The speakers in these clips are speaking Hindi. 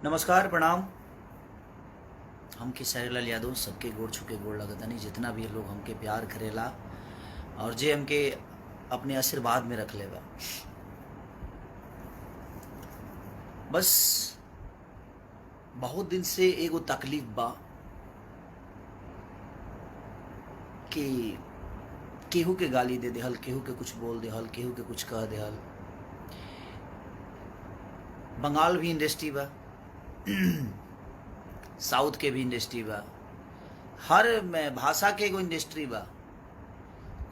नमस्कार प्रणाम। हमके शहरलाल यादव सबके गोड़ छुके गोड़ लगतनी जितना भी लोग हमके प्यार करेला और जे हमके अपने आशीर्वाद में रख लेगा। बस बहुत दिन से एगो तकलीफ बा कि केहू के गाली दे देहल, केहू के कुछ बोल देहल, केहू के कुछ कह देहल। बंगाल भी इंडस्ट्री बा, साउथ के भी इंडस्ट्री बा, हर में भाषा के एगो इंडस्ट्री बा।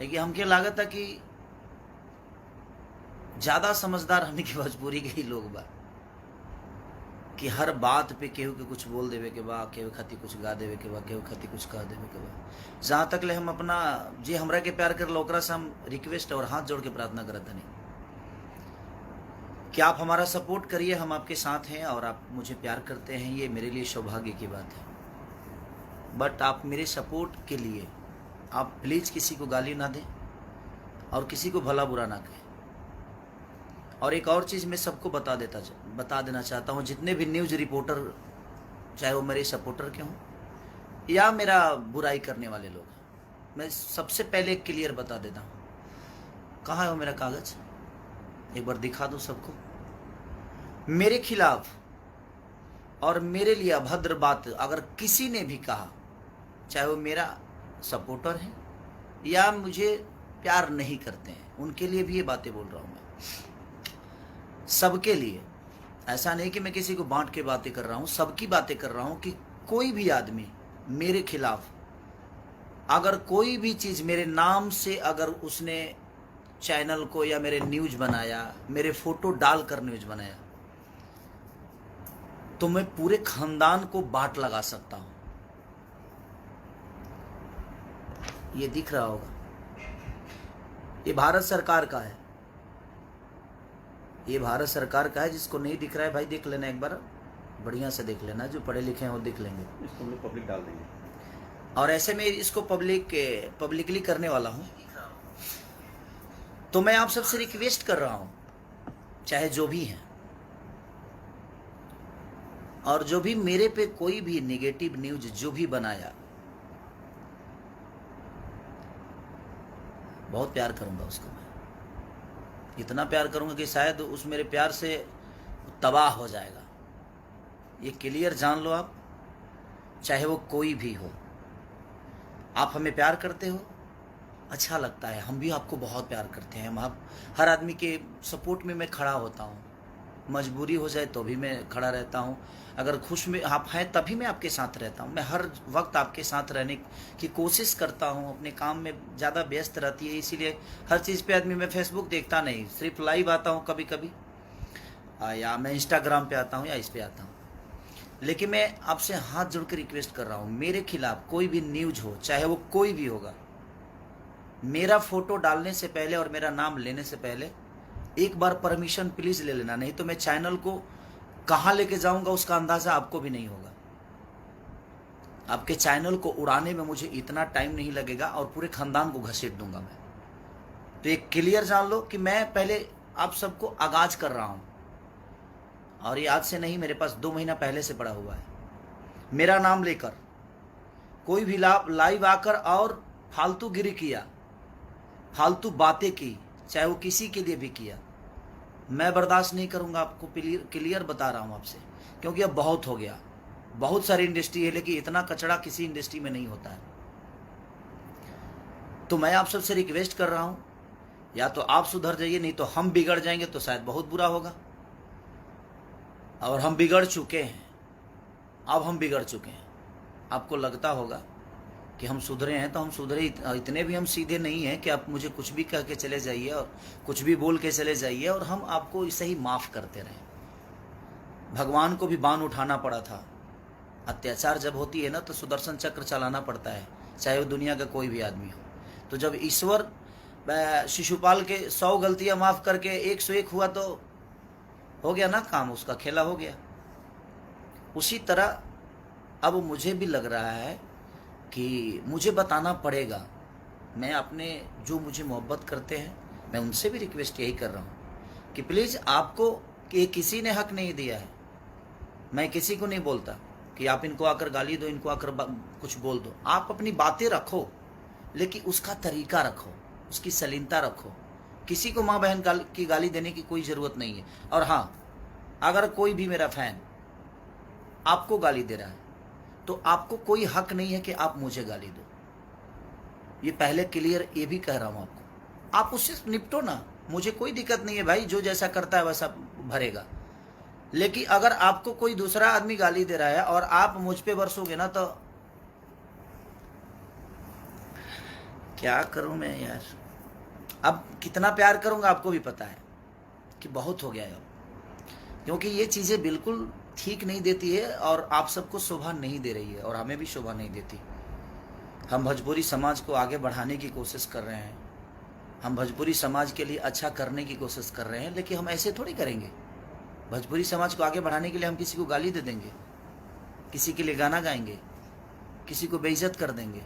लेकिन हमके लागत है कि ज़्यादा समझदार हमने की भोजपुरी के ही लोग बा कि हर बात पे केहू के कुछ बोल देवे के बा, केहू खातिर कुछ गा देवे के बा, केहू खातिर कुछ कह देवे के बा। जहाँ तक ले हम अपना जे हमरा के प्यार कर ओकरा से हम रिक्वेस्ट और हाथ जोड़ के प्रार्थना करत हनी कि आप हमारा सपोर्ट करिए। हम आपके साथ हैं और आप मुझे प्यार करते हैं, ये मेरे लिए सौभाग्य की बात है। बट आप मेरे सपोर्ट के लिए आप प्लीज़ किसी को गाली ना दें और किसी को भला बुरा ना कहें। और एक और चीज़ मैं सबको बता देना चाहता हूँ, जितने भी न्यूज़ रिपोर्टर, चाहे वो मेरे सपोर्टर के हों या मेरा बुराई करने वाले लोग, मैं सबसे पहले क्लियर बता देता हूँ। कहाँ है वो मेरा कागज़, एक बार दिखा दो सबको। मेरे खिलाफ और मेरे लिए अभद्र बात अगर किसी ने भी कहा, चाहे वो मेरा सपोर्टर है या मुझे प्यार नहीं करते हैं, उनके लिए भी ये बातें बोल रहा हूँ मैं, सबके लिए। ऐसा नहीं कि मैं किसी को बांट के बातें कर रहा हूँ, सबकी बातें कर रहा हूँ कि कोई भी आदमी मेरे खिलाफ अगर कोई भी चीज़ मेरे नाम से अगर उसने चैनल को या मेरे न्यूज़ बनाया, मेरे फोटो डालकर न्यूज़ बनाया, तो मैं पूरे खानदान को बाट लगा सकता हूं। ये दिख रहा होगा, ये भारत सरकार का है, ये भारत सरकार का है। जिसको नहीं दिख रहा है भाई देख लेना, एक बार बढ़िया से देख लेना, जो पढ़े लिखे हैं वो देख लेंगे। इसको हम लोग पब्लिक डाल देंगे और ऐसे में इसको पब्लिकली करने वाला हूं। तो मैं आप सबसे रिक्वेस्ट कर रहा हूं, चाहे जो भी हैं, और जो भी मेरे पे कोई भी नेगेटिव न्यूज जो भी बनाया, बहुत प्यार करूंगा उसको। मैं इतना प्यार करूंगा कि शायद उस मेरे प्यार से तबाह हो जाएगा। ये क्लियर जान लो आप, चाहे वो कोई भी हो। आप हमें प्यार करते हो, अच्छा लगता है, हम भी आपको बहुत प्यार करते हैं। आप हर आदमी के सपोर्ट में मैं खड़ा होता हूँ, मजबूरी हो जाए तो भी मैं खड़ा रहता हूँ। अगर खुश में आप हैं तभी मैं आपके साथ रहता हूँ। मैं हर वक्त आपके साथ रहने की कोशिश करता हूँ। अपने काम में ज़्यादा व्यस्त रहती है, इसीलिए हर चीज़ पे आदमी, मैं फेसबुक देखता नहीं, सिर्फ लाइव आता हूँ कभी कभी, या मैं इंस्टाग्राम पे आता हूँ या इस पे आता हूँ। लेकिन मैं आपसे हाथ जोड़ के रिक्वेस्ट कर रहा हूँ, मेरे खिलाफ कोई भी न्यूज हो, चाहे वो कोई भी होगा, मेरा फोटो डालने से पहले और मेरा नाम लेने से पहले एक बार परमिशन प्लीज ले लेना, नहीं तो मैं चैनल को कहां लेके जाऊंगा उसका अंदाजा आपको भी नहीं होगा। आपके चैनल को उड़ाने में मुझे इतना टाइम नहीं लगेगा और पूरे खानदान को घसीट दूंगा मैं। तो एक क्लियर जान लो कि मैं पहले आप सबको आगाज कर रहा हूं, और ये आज से नहीं, मेरे पास 2 महीना पहले से पड़ा हुआ है। मेरा नाम लेकर कोई भी लाइव आकर और फालतू गिरी किया, फालतू बातें की, चाहे वो किसी के लिए भी किया, मैं बर्दाश्त नहीं करूंगा। आपको क्लियर बता रहा हूं आपसे, क्योंकि अब बहुत हो गया। बहुत सारी इंडस्ट्री है, लेकिन इतना कचड़ा किसी इंडस्ट्री में नहीं होता है। तो मैं आप सबसे रिक्वेस्ट कर रहा हूं, या तो आप सुधर जाइए, नहीं तो हम बिगड़ जाएंगे तो शायद बहुत बुरा होगा। और हम बिगड़ चुके हैं, अब हम बिगड़ चुके हैं। आपको लगता होगा कि हम सुधरे हैं, तो हम सुधरे इतने भी हम सीधे नहीं हैं कि आप मुझे कुछ भी कह के चले जाइए और कुछ भी बोल के चले जाइए और हम आपको इसे ही माफ़ करते रहें। भगवान को भी बाण उठाना पड़ा था। अत्याचार जब होती है ना, तो सुदर्शन चक्र चलाना पड़ता है, चाहे वो दुनिया का कोई भी आदमी हो। तो जब ईश्वर शिशुपाल के 100 गलतियाँ माफ़ करके 101 हुआ, तो हो गया ना काम, उसका खेला हो गया। उसी तरह अब मुझे भी लग रहा है कि मुझे बताना पड़ेगा। मैं अपने जो मुझे मोहब्बत करते हैं, मैं उनसे भी रिक्वेस्ट यही कर रहा हूँ कि प्लीज़, आपको कि किसी ने हक नहीं दिया है, मैं किसी को नहीं बोलता कि आप इनको आकर गाली दो, इनको आकर कुछ बोल दो। आप अपनी बातें रखो, लेकिन उसका तरीका रखो, उसकी सलीनता रखो। किसी को माँ बहन की गाली देने की कोई ज़रूरत नहीं है। और हाँ, अगर कोई भी मेरा फैन आपको गाली दे रहा है तो आपको कोई हक नहीं है कि आप मुझे गाली दो। ये पहले क्लियर ये भी कह रहा हूँ आपको। आप उससे निपटो ना, मुझे कोई दिक्कत नहीं है भाई, जो जैसा करता है वैसा भरेगा। लेकिन अगर आपको कोई दूसरा आदमी गाली दे रहा है और आप मुझ पे बरसोगे ना, तो क्या करूं मैं यार। अब कितना प्यार करूंगा आपको भी पता है कि बहुत हो गया है अब, क्योंकि ये चीज़ें बिल्कुल ठीक नहीं देती है और आप सबको शोभा नहीं दे रही है और हमें भी शोभा नहीं देती। हम भोजपुरी समाज को आगे बढ़ाने की कोशिश कर रहे हैं, हम भोजपुरी समाज के लिए अच्छा करने की कोशिश कर रहे हैं, लेकिन हम ऐसे थोड़ी करेंगे। भोजपुरी समाज को आगे बढ़ाने के लिए हम किसी को गाली दे देंगे, किसी के लिए गाना गाएंगे, किसी को बेइज्जत कर देंगे?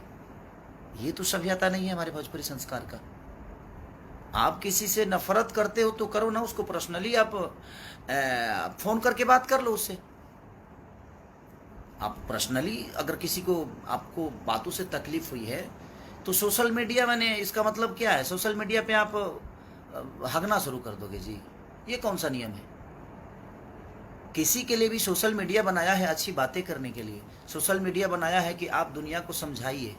ये तो सभ्यता नहीं है हमारे भोजपुरी संस्कार का। आप किसी से नफरत करते हो तो करो ना, उसको पर्सनली आप फोन करके बात कर लो उससे। आप पर्सनली अगर किसी को, आपको बातों से तकलीफ हुई है तो सोशल मीडिया, मैंने इसका मतलब क्या है, सोशल मीडिया पे आप हगना शुरू कर दोगे जी? ये कौन सा नियम है? किसी के लिए भी सोशल मीडिया बनाया है अच्छी बातें करने के लिए, सोशल मीडिया बनाया है कि आप दुनिया को समझाइए।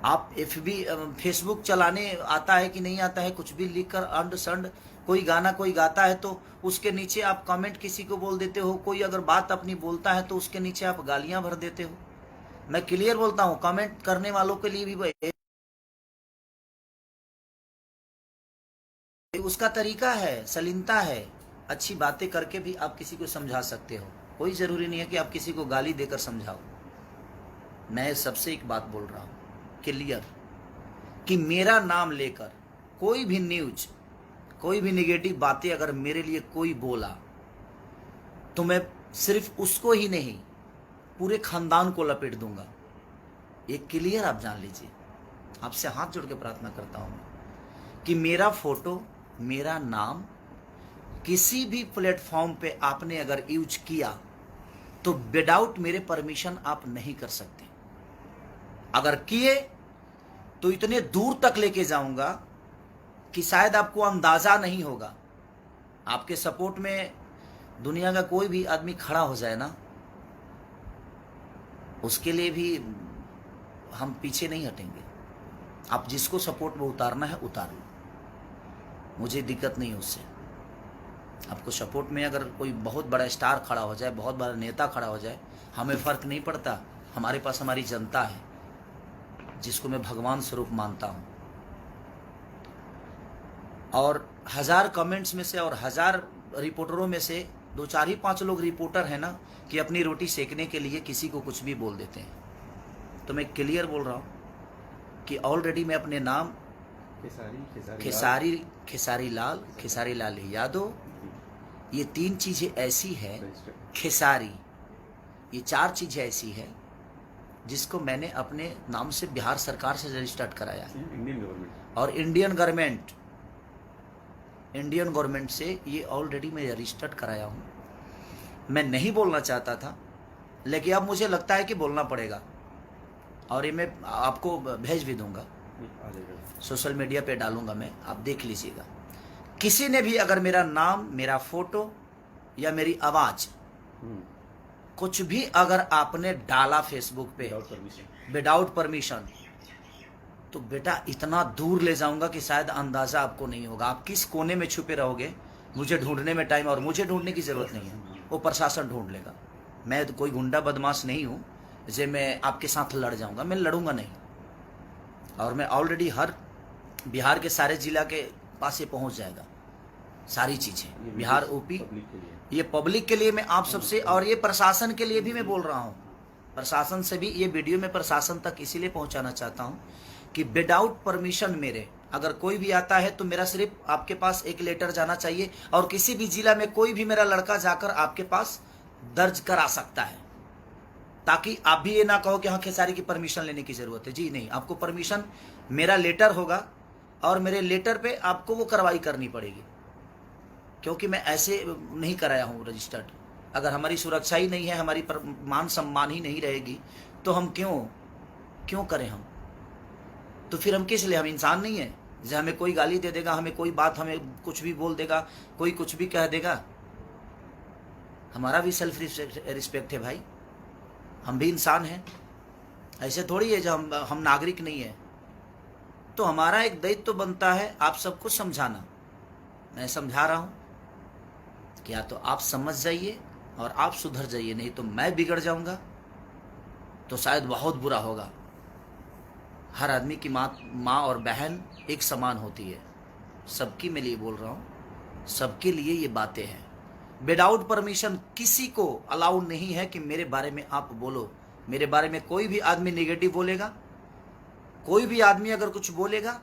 आप FB फेसबुक चलाने आता है कि नहीं आता है, कुछ भी लिख कर अंड संड, कोई गाना कोई गाता है तो उसके नीचे आप कमेंट किसी को बोल देते हो, कोई अगर बात अपनी बोलता है तो उसके नीचे आप गालियां भर देते हो। मैं क्लियर बोलता हूँ, कमेंट करने वालों के लिए भी उसका तरीका है, सलीनता है। अच्छी बातें करके भी आप किसी को समझा सकते हो, कोई ज़रूरी नहीं है कि आप किसी को गाली देकर समझाओ। मैं सबसे एक बात बोल रहा हूँ क्लियर, कि मेरा नाम लेकर कोई भी न्यूज, कोई भी नेगेटिव बातें अगर मेरे लिए कोई बोला तो मैं सिर्फ उसको ही नहीं, पूरे खानदान को लपेट दूंगा। ये क्लियर आप जान लीजिए। आपसे हाथ जोड़ के प्रार्थना करता हूँ कि मेरा फोटो, मेरा नाम किसी भी प्लेटफॉर्म पे आपने अगर यूज किया तो विदाउट मेरे परमिशन आप नहीं कर सकते। अगर किए तो इतने दूर तक लेके जाऊंगा कि शायद आपको अंदाजा नहीं होगा। आपके सपोर्ट में दुनिया का कोई भी आदमी खड़ा हो जाए ना, उसके लिए भी हम पीछे नहीं हटेंगे। आप जिसको सपोर्ट में उतारना है उतार लो, मुझे दिक्कत नहीं है उससे। आपको सपोर्ट में अगर कोई बहुत बड़ा स्टार खड़ा हो जाए, बहुत बड़ा नेता खड़ा हो जाए, हमें फ़र्क नहीं पड़ता। हमारे पास हमारी जनता है जिसको मैं भगवान स्वरूप मानता हूँ। और 1000 कमेंट्स में से और 1000 रिपोर्टरों में से 2 4 ही 5 लोग रिपोर्टर हैं ना, कि अपनी रोटी सेकने के लिए किसी को कुछ भी बोल देते हैं। तो मैं क्लियर बोल रहा हूँ कि ऑलरेडी मैं अपने नाम खेसारी लाल यादव, ये 3 चीज़ें ऐसी है, खेसारी, ये 4 चीज़ें ऐसी है जिसको मैंने अपने नाम से बिहार सरकार से रजिस्टर्ड कराया है। और इंडियन गवर्नमेंट से ये ऑलरेडी मैं रजिस्टर्ड कराया हूँ। मैं नहीं बोलना चाहता था, लेकिन अब मुझे लगता है कि बोलना पड़ेगा, और ये मैं आपको भेज भी दूंगा, सोशल मीडिया पे डालूंगा मैं, आप देख लीजिएगा। किसी ने भी अगर मेरा नाम, मेरा फोटो या मेरी आवाज़ कुछ भी अगर आपने डाला फेसबुक पे विदाउट परमिशन, तो बेटा इतना दूर ले जाऊंगा कि शायद अंदाज़ा आपको नहीं होगा। आप किस कोने में छुपे रहोगे, मुझे ढूंढने में टाइम, और मुझे ढूंढने की ज़रूरत नहीं है, वो प्रशासन ढूंढ लेगा। मैं तो कोई गुंडा बदमाश नहीं हूँ जे मैं आपके साथ लड़ जाऊंगा, मैं लड़ूंगा नहीं। और मैं ऑलरेडी हर बिहार के सारे जिला के पास ये पहुँच जाएगा सारी चीज़ें, बिहार यूपी। ये पब्लिक के लिए मैं आप सबसे, और ये प्रशासन के लिए भी मैं बोल रहा हूँ, प्रशासन से भी ये वीडियो में प्रशासन तक इसीलिए पहुँचाना चाहता हूँ कि विदाउट परमिशन मेरे अगर कोई भी आता है तो मेरा सिर्फ आपके पास एक लेटर जाना चाहिए, और किसी भी जिला में कोई भी मेरा लड़का जाकर आपके पास दर्ज करा सकता है, ताकि आप भी ये ना कहो कि हाँ खेसारी की परमिशन लेने की ज़रूरत है। जी नहीं, आपको परमिशन, मेरा लेटर होगा और मेरे लेटर पे आपको वो कार्रवाई करनी पड़ेगी क्योंकि मैं ऐसे नहीं कराया हूँ रजिस्टर्ड। अगर हमारी सुरक्षा ही नहीं है, हमारी मान सम्मान ही नहीं रहेगी, तो हम क्यों करें हम? तो फिर हम किस लिए? हम इंसान नहीं है? जैसे हमें कोई गाली दे देगा, हमें कोई बात, हमें कुछ भी बोल देगा, कोई कुछ भी कह देगा, हमारा भी सेल्फ रिस्पेक्ट है भाई, हम भी इंसान हैं। ऐसे थोड़ी है जो हम नागरिक नहीं है। तो हमारा एक दायित्व तो बनता है आप सबको समझाना। मैं समझा रहा हूं कि या तो आप समझ जाइए और आप सुधर जाइए, नहीं तो मैं बिगड़ जाऊंगा, तो शायद बहुत बुरा होगा। हर आदमी की माँ और बहन एक समान होती है, सबकी मैं लिए बोल रहा हूँ, सबके लिए ये बातें हैं। विदाउट परमिशन किसी को अलाउ नहीं है कि मेरे बारे में आप बोलो। मेरे बारे में कोई भी आदमी नेगेटिव बोलेगा, कोई भी आदमी अगर कुछ बोलेगा,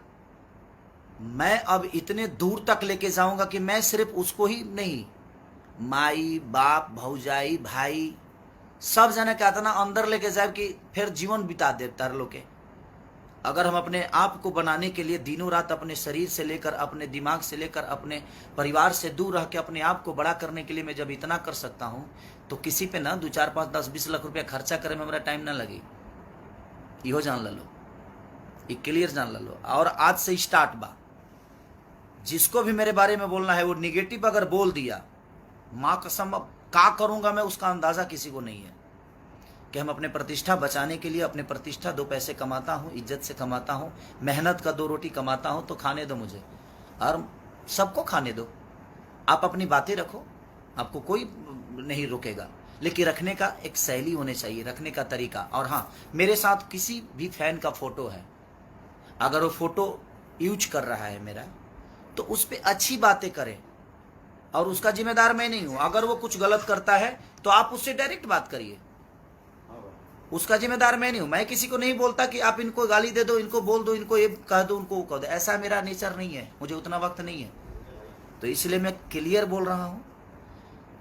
मैं अब इतने दूर तक लेके जाऊंगा कि मैं सिर्फ उसको ही नहीं, माई बाप भौजाई भाई सब जने कहता ना अंदर लेके जाए कि फिर जीवन बिता दे तार लोग के। अगर हम अपने आप को बनाने के लिए दिनों रात अपने शरीर से लेकर, अपने दिमाग से लेकर, अपने परिवार से दूर रह के अपने आप को बड़ा करने के लिए मैं जब इतना कर सकता हूं, तो किसी पे ना 2, 4, 5, 10, 20 लाख रुपया खर्चा करे में मेरा टाइम ना लगे। इहो जान लो, ये क्लियर जान लो। और आज से स्टार्ट बा, जिसको भी मेरे बारे में बोलना है वो निगेटिव अगर बोल दिया, माँ कसम अब क्या करूंगा मैं उसका अंदाजा किसी को नहीं है। कि हम अपने प्रतिष्ठा बचाने के लिए, अपने प्रतिष्ठा 2 पैसे कमाता हूँ, इज्जत से कमाता हूँ, मेहनत का 2 रोटी कमाता हूँ, तो खाने दो मुझे और सबको खाने दो। आप अपनी बातें रखो, आपको कोई नहीं रोकेगा, लेकिन रखने का एक शैली होनी चाहिए, रखने का तरीका। और हाँ, मेरे साथ किसी भी फैन का फोटो है, अगर वो फोटो यूज कर रहा है मेरा, तो उस पर अच्छी बातें करें, और उसका जिम्मेदार मैं नहीं हूं। अगर वो कुछ गलत करता है तो आप उससे डायरेक्ट बात करिए, उसका जिम्मेदार मैं नहीं हूं। मैं किसी को नहीं बोलता कि आप इनको गाली दे दो, इनको बोल दो, इनको ये कह दो, उनको वो कह दो। ऐसा मेरा नेचर नहीं है, मुझे उतना वक्त नहीं है। तो इसलिए मैं क्लियर बोल रहा हूं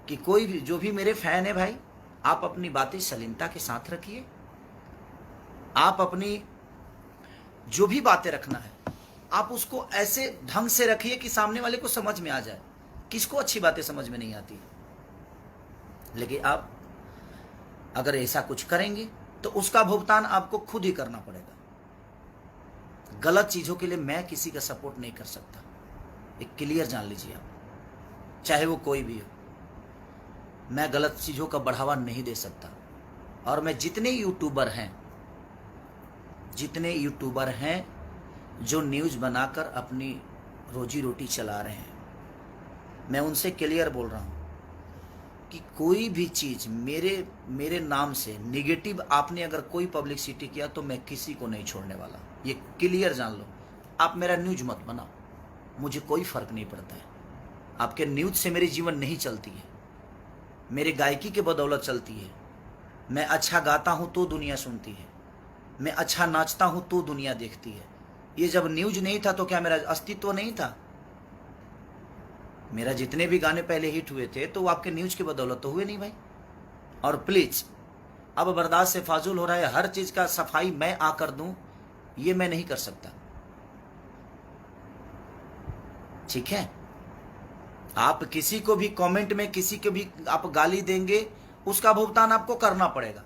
कि कोई भी जो भी मेरे फैन है भाई, आप अपनी बातें सलीमता के साथ रखिए। आप अपनी जो भी बातें रखना है, आप उसको ऐसे ढंग से रखिए कि सामने वाले को समझ में आ जाए। किसको अच्छी बातें समझ में नहीं आती, लेकिन आप अगर ऐसा कुछ करेंगे तो उसका भुगतान आपको खुद ही करना पड़ेगा। गलत चीजों के लिए मैं किसी का सपोर्ट नहीं कर सकता, एक क्लियर जान लीजिए आप, चाहे वो कोई भी हो। मैं गलत चीजों का बढ़ावा नहीं दे सकता। और मैं जितने यूट्यूबर हैं जो न्यूज बनाकर अपनी रोजी रोटी चला रहे हैं, मैं उनसे क्लियर बोल रहा हूं कि कोई भी चीज मेरे नाम से निगेटिव आपने अगर कोई पब्लिसिटी किया तो मैं किसी को नहीं छोड़ने वाला। ये क्लियर जान लो। आप मेरा न्यूज मत बनाओ, मुझे कोई फर्क नहीं पड़ता है। आपके न्यूज से मेरी जीवन नहीं चलती है, मेरे गायकी के बदौलत चलती है। मैं अच्छा गाता हूं तो दुनिया सुनती है, मैं अच्छा नाचता हूं तो दुनिया देखती है। ये जब न्यूज नहीं था तो क्या मेरा अस्तित्व नहीं था? मेरा जितने भी गाने पहले हिट हुए थे तो वो आपके न्यूज की बदौलत तो हुए नहीं भाई। और प्लीज, अब बर्दाश्त से फाजुल हो रहा है। हर चीज का सफाई मैं आकर दूं, ये मैं नहीं कर सकता, ठीक है? आप किसी को भी कमेंट में किसी को भी आप गाली देंगे, उसका भुगतान आपको करना पड़ेगा।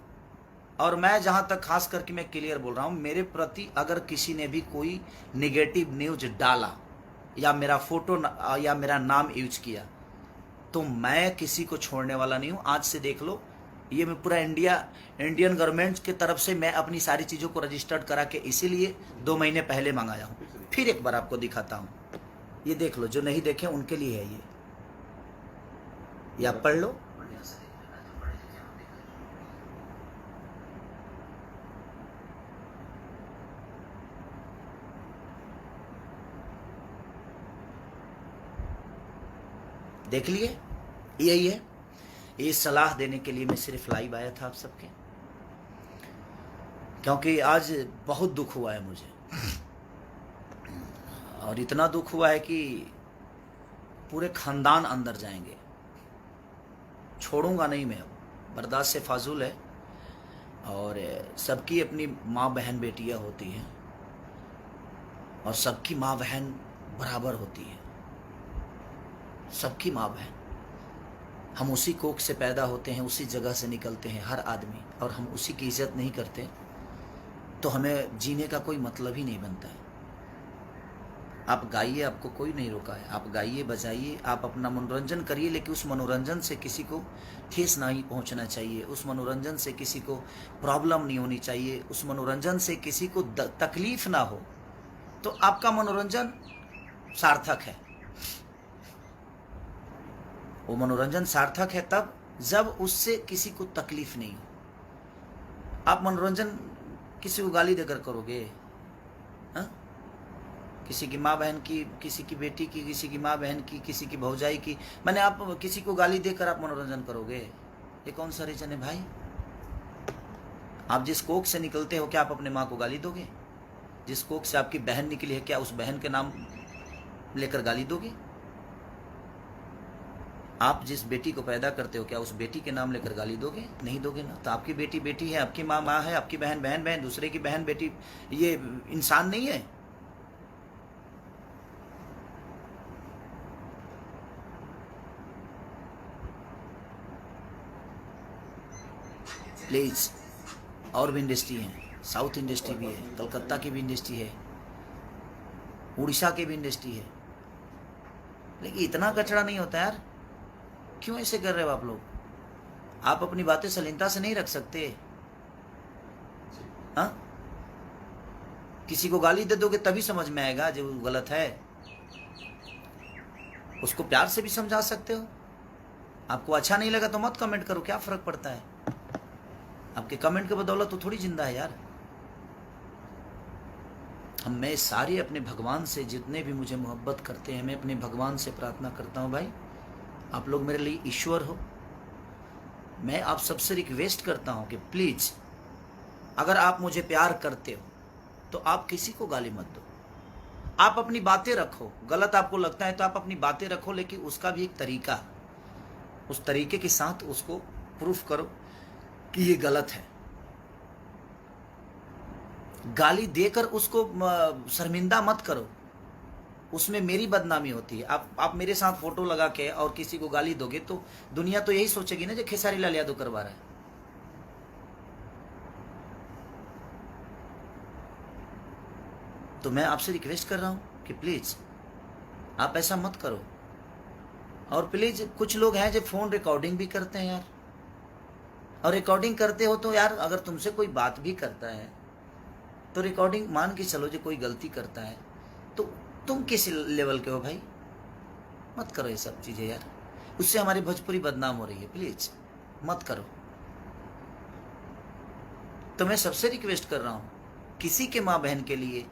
और मैं जहां तक खास करके मैं क्लियर बोल रहा हूं, मेरे प्रति अगर किसी ने भी कोई निगेटिव न्यूज डाला या मेरा फोटो या मेरा नाम यूज किया, तो मैं किसी को छोड़ने वाला नहीं हूं। आज से देख लो, ये मैं पूरा इंडियन गवर्नमेंट की तरफ से मैं अपनी सारी चीज़ों को रजिस्टर्ड करा के इसीलिए 2 महीने पहले मंगाया हूं। फिर एक बार आपको दिखाता हूं, ये देख लो, जो नहीं देखे उनके लिए है ये आप पढ़ लो। देख लिए, यही है। ये सलाह देने के लिए मैं सिर्फ लाइव आया था आप सबके, क्योंकि आज बहुत दुख हुआ है मुझे, और इतना दुख हुआ है कि पूरे खानदान अंदर जाएंगे। छोड़ूंगा नहीं मैं, अब बर्दाश्त से फाजुल है। और सबकी अपनी माँ बहन बेटियां होती हैं, और सबकी माँ बहन बराबर होती है। सबकी माँ बहन। हम उसी कोख से पैदा होते हैं, उसी जगह से निकलते हैं हर आदमी, और हम उसी की इज्जत नहीं करते तो हमें जीने का कोई मतलब ही नहीं बनता है। आप गाइए, आपको कोई नहीं रोका है, आप गाइए बजाइए, आप अपना मनोरंजन करिए, लेकिन उस मनोरंजन से किसी को ठेस नहीं पहुंचना चाहिए, उस मनोरंजन से किसी को प्रॉब्लम नहीं होनी चाहिए, उस मनोरंजन से किसी को तकलीफ ना हो, तो आपका मनोरंजन सार्थक है। वो मनोरंजन सार्थक है तब जब उससे किसी को तकलीफ नहीं हो। आप मनोरंजन किसी को गाली देकर करोगे, हाँ? किसी की माँ बहन की, किसी की बेटी की, किसी की माँ बहन की, किसी की भौजाई की, मैंने आप किसी को गाली देकर आप मनोरंजन करोगे? ये कौन सा रीजन है भाई? आप जिस कोख से निकलते हो, क्या आप अपने माँ को गाली दोगे? जिस कोख से आपकी बहन निकली है, क्या उस बहन के नाम लेकर गाली दोगे? आप जिस बेटी को पैदा करते हो, क्या उस बेटी के नाम लेकर गाली दोगे? नहीं दोगे ना। तो आपकी बेटी बेटी है, आपकी माँ माँ है, आपकी बहन बहन बहन, दूसरे की बहन बेटी ये इंसान नहीं है? प्लीज। और भी इंडस्ट्री है, साउथ इंडस्ट्री भी है, कलकत्ता की भी इंडस्ट्री है, उड़ीसा की भी इंडस्ट्री है, लेकिन इतना कचरा नहीं होता यार। क्यों ऐसे कर रहे हो आप लोग? आप अपनी बातें सलीनता से नहीं रख सकते? हाँ, किसी को गाली दे दोगे तभी समझ में आएगा जो गलत है। उसको प्यार से भी समझा सकते हो। आपको अच्छा नहीं लगा तो मत कमेंट करो, क्या फर्क पड़ता है? आपके कमेंट के बदौलत तो थोड़ी जिंदा है यार। मैं सारे अपने भगवान से, जितने भी मुझे मोहब्बत करते हैं, मैं अपने भगवान से प्रार्थना करता हूँ, भाई आप लोग मेरे लिए ईश्वर हो। मैं आप सबसे रिक्वेस्ट करता हूँ कि प्लीज, अगर आप मुझे प्यार करते हो तो आप किसी को गाली मत दो। आप अपनी बातें रखो, गलत आपको लगता है तो आप अपनी बातें रखो, लेकिन उसका भी एक तरीका, उस तरीके के साथ उसको प्रूफ करो कि ये गलत है। गाली देकर उसको शर्मिंदा मत करो, उसमें मेरी बदनामी होती है। आप मेरे साथ फोटो लगा के और किसी को गाली दोगे तो दुनिया तो यही सोचेगी ना, जो खेसारी लाल यादव करवा रहा है। तो मैं आपसे रिक्वेस्ट कर रहा हूं कि प्लीज आप ऐसा मत करो। और प्लीज, कुछ लोग हैं जो फोन रिकॉर्डिंग भी करते हैं यार, और रिकॉर्डिंग करते हो तो यार, अगर तुमसे कोई बात भी करता है तो रिकॉर्डिंग मान के चलो, जो कोई गलती करता है तो तुम किस लेवल के हो भाई? मत करो ये सब चीजें यार, उससे हमारी भोजपुरी बदनाम हो रही है। प्लीज मत करो। तो मैं सबसे रिक्वेस्ट कर रहा हूं, किसी के माँ बहन के लिए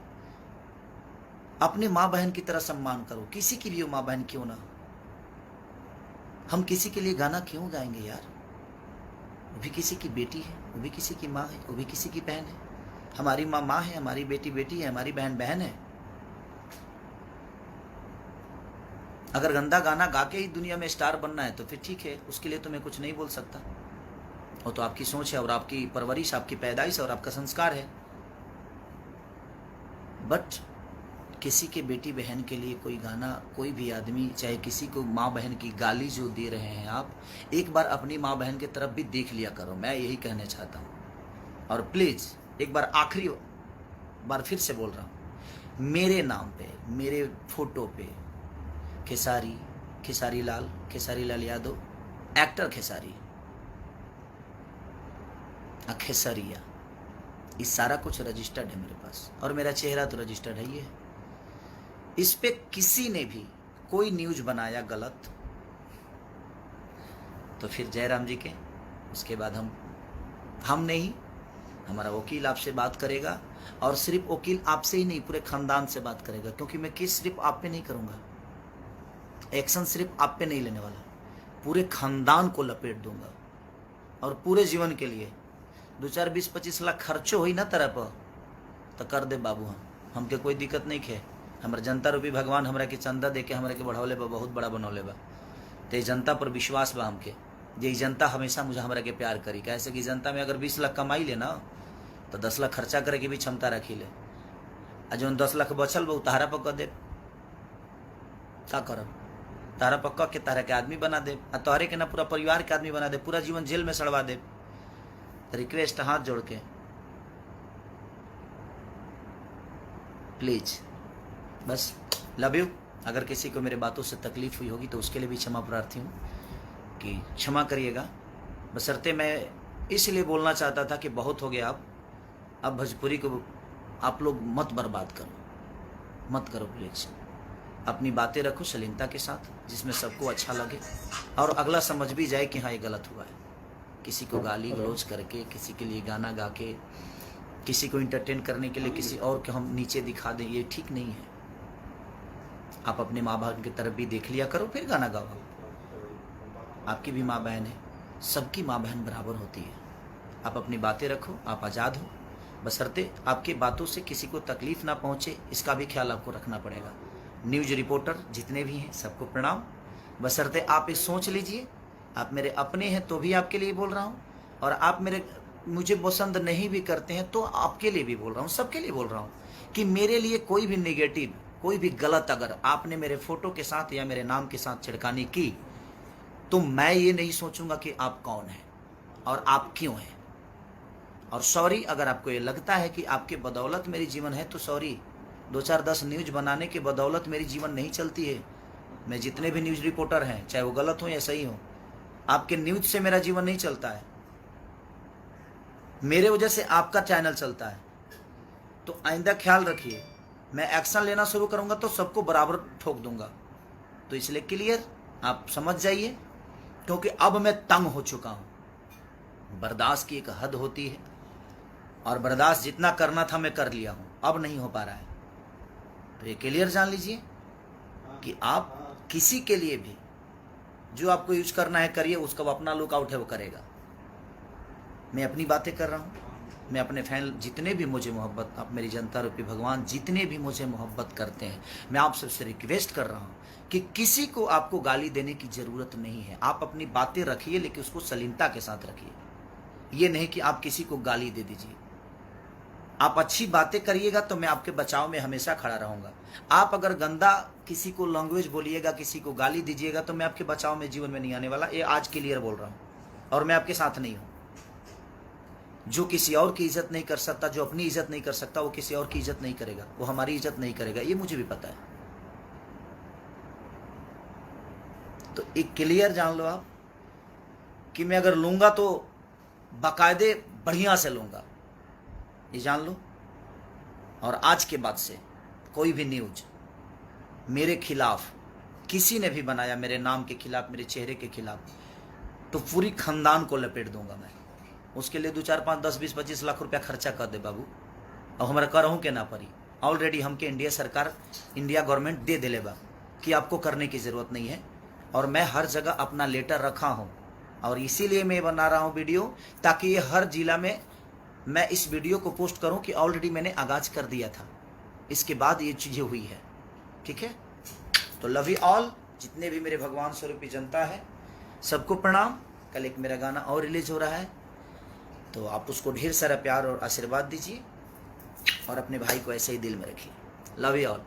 अपनी माँ बहन की तरह सम्मान करो, किसी की भी वो माँ बहन क्यों ना। हम किसी के लिए गाना क्यों गाएंगे यार? वो भी किसी की बेटी है, वो भी किसी की माँ है, वो भी किसी की बहन है। हमारी माँ माँ है, हमारी बेटी बेटी है, हमारी बहन बहन है। अगर गंदा गाना गा के ही दुनिया में स्टार बनना है तो फिर ठीक है, उसके लिए तो मैं कुछ नहीं बोल सकता। वो तो आपकी सोच है और आपकी परवरिश, आपकी पैदाइश और आपका संस्कार है। बट किसी के बेटी बहन के लिए कोई गाना, कोई भी आदमी, चाहे किसी को माँ बहन की गाली जो दे रहे हैं आप, एक बार अपनी माँ बहन की तरफ भी देख लिया करो। मैं यही कहना चाहता हूँ। और प्लीज़ एक बार, आखिरी बार फिर से बोल रहा हूँ, मेरे नाम पे, मेरे फोटो पे खेसारी लाल यादव, एक्टर खेसारी, खेसरिया, इस सारा कुछ रजिस्टर्ड है मेरे पास, और मेरा चेहरा तो रजिस्टर्ड है ही है। इस पे किसी ने भी कोई न्यूज बनाया गलत तो फिर जयराम जी के, उसके बाद हम नहीं, हमारा वकील आपसे बात करेगा, और सिर्फ वकील आपसे ही नहीं, पूरे खानदान से बात करेगा, क्योंकि मैं केस सिर्फ आप पे नहीं करूंगा, एक्शन सिर्फ आप पे नहीं लेने वाला, पूरे खानदान को लपेट दूंगा। और पूरे जीवन के लिए 2 4 20 25 लाख खर्चो हुई ना तरह पर तो कर दे बाबू। हमके कोई दिक्कत नहीं खे। हमारे जनता रूपी भगवान हमरा के चंदा दे के हमरा के बढ़ौले बा, बहुत बड़ा बनौले बा। तो जनता पर विश्वास बा हमके, जे जनता हमेशा मुझे हमरा के प्यार करी। कैसे कि जनता में अगर 20 लाख कमाई ले ना तो 10 लाख खर्चा करे की भी क्षमता रखी ले, आ जो 10 लाख बचल बा उतारा पर कर दे, क्या करब? तारा पक्का के तारा के आदमी बना दे, तोहरे के ना पूरा परिवार के आदमी बना दे, पूरा जीवन जेल में सड़वा दे। रिक्वेस्ट हाथ जोड़ के प्लीज, बस लव यू। अगर किसी को मेरे बातों से तकलीफ हुई होगी तो उसके लिए भी क्षमा प्रार्थी हूँ कि क्षमा करिएगा। बशर्ते मैं इसलिए बोलना चाहता था कि बहुत हो गया, अब भोजपुरी को आप लोग मत बर्बाद करो, मत करो प्लीज। अपनी बातें रखो शालीनता के साथ, जिसमें सबको अच्छा लगे और अगला समझ भी जाए कि हाँ ये गलत हुआ है। किसी को गाली गलौज करके, किसी के लिए गाना गा के, किसी को इंटरटेन करने के लिए किसी और को हम नीचे दिखा दें, ये ठीक नहीं है। आप अपने माँ बाप की तरफ भी देख लिया करो, फिर गाना गाओ। आपकी भी माँ बहन है, सबकी माँ बहन बराबर होती है। आप अपनी बातें रखो, आप आज़ाद हो, बशर्ते आपकी बातों से किसी को तकलीफ ना पहुँचे, इसका भी ख्याल आपको रखना पड़ेगा। न्यूज़ रिपोर्टर जितने भी हैं सबको प्रणाम। बशर्ते आप ये सोच लीजिए, आप मेरे अपने हैं तो भी आपके लिए बोल रहा हूँ, और आप मुझे पसंद नहीं भी करते हैं तो आपके लिए भी बोल रहा हूँ, सबके लिए बोल रहा हूँ कि मेरे लिए कोई भी नेगेटिव, कोई भी गलत अगर आपने मेरे फोटो के साथ या मेरे नाम के साथ छिड़कानी की तो मैं ये नहीं सोचूंगा कि आप कौन हैं और आप क्यों हैं। और सॉरी, अगर आपको ये लगता है कि आपके बदौलत मेरी जीवन है तो सॉरी। 2-4-10 न्यूज़ बनाने के बदौलत मेरी जीवन नहीं चलती है। मैं जितने भी न्यूज़ रिपोर्टर हैं, चाहे वो गलत हो या सही हो, आपके न्यूज़ से मेरा जीवन नहीं चलता है। मेरे वजह से आपका चैनल चलता है। तो आइंदा ख्याल रखिए, मैं एक्शन लेना शुरू करूंगा तो सबको बराबर ठोक दूंगा। तो इसलिए क्लियर आप समझ जाइए, क्योंकि अब मैं तंग हो चुका हूं। बर्दाश्त की एक हद होती है, और बर्दाश्त जितना करना था मैं कर लिया हूं, अब नहीं हो पा रहा है। तो ये क्लियर जान लीजिए कि आप किसी के लिए भी जो आपको यूज करना है करिए, उसका वो अपना लुकआउट है वो करेगा। मैं अपनी बातें कर रहा हूँ, मैं अपने फैन जितने भी मुझे मोहब्बत, आप मेरी जनता रूपी भगवान जितने भी मुझे मोहब्बत करते हैं, मैं आप सबसे रिक्वेस्ट कर रहा हूँ कि किसी को आपको गाली देने की ज़रूरत नहीं है। आप अपनी बातें रखिए, लेकिन उसको शालीनता के साथ रखिए। ये नहीं कि आप किसी को गाली दे दीजिए। आप अच्छी बातें करिएगा तो मैं आपके बचाव में हमेशा खड़ा रहूँगा। आप अगर गंदा किसी को लैंग्वेज बोलिएगा, किसी को गाली दीजिएगा, तो मैं आपके बचाव में जीवन में नहीं आने वाला। ये आज क्लियर बोल रहा हूँ, और मैं आपके साथ नहीं हूँ। जो किसी और की इज्जत नहीं कर सकता, जो अपनी इज्जत नहीं कर सकता, वो किसी और की इज्जत नहीं करेगा, वो हमारी इज्जत नहीं करेगा, ये मुझे भी पता है। तो एक क्लियर जान लो आप कि मैं अगर लूंगा तो बाकायदे बढ़िया से लूंगा, ये जान लो। और आज के बाद से कोई भी न्यूज मेरे खिलाफ किसी ने भी बनाया, मेरे नाम के खिलाफ, मेरे चेहरे के खिलाफ, तो पूरी खानदान को लपेट दूंगा मैं। उसके लिए 2, 4, 5, 10, 20, 25 लाख रुपया खर्चा कर दे बाबू, और हमारा करहूँ के ना पड़ी। ऑलरेडी हमके इंडिया सरकार, इंडिया गवर्नमेंट दे दिले बा कि आपको करने की ज़रूरत नहीं है। और मैं हर जगह अपना लेटर रखा हूँ, और इसीलिए मैं बना रहा हूँ वीडियो, ताकि ये हर जिला में मैं इस वीडियो को पोस्ट करूँ कि ऑलरेडी मैंने आगाज़ कर दिया था, इसके बाद ये चीज़ें हुई है। ठीक है, तो लव यू ऑल, जितने भी मेरे भगवान स्वरूपी जनता है, सबको प्रणाम। कल एक मेरा गाना और रिलीज हो रहा है, तो आप उसको ढेर सारा प्यार और आशीर्वाद दीजिए, और अपने भाई को ऐसे ही दिल में रखिए। Love you all.